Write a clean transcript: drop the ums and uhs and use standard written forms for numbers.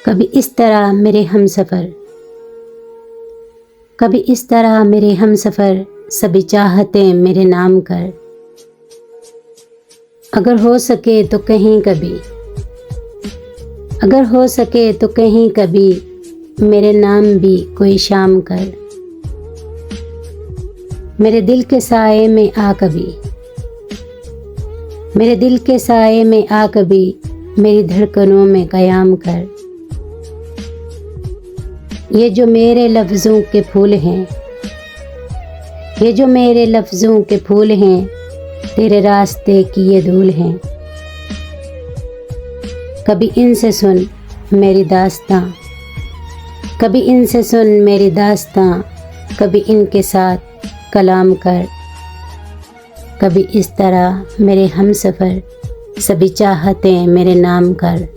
कभी इस तरह मेरे हमसफ़र, कभी इस तरह मेरे हमसफ़र, सभी चाहते मेरे नाम कर। अगर हो सके तो कहीं कभी, अगर हो सके तो कहीं कभी, मेरे नाम भी कोई शाम कर। मेरे दिल के साए में आ कभी, मेरे दिल के साए में आ कभी, मेरी धड़कनों में क़याम कर। ये जो मेरे लफ्ज़ों के फूल हैं, ये जो मेरे लफ्ज़ों के फूल हैं, तेरे रास्ते की ये धूल हैं। कभी इनसे सुन मेरी दास्तां, कभी इनसे सुन मेरी दास्तां, कभी इनके साथ कलाम कर। कभी इस तरह मेरे हमसफ़र, सभी चाहते मेरे नाम कर।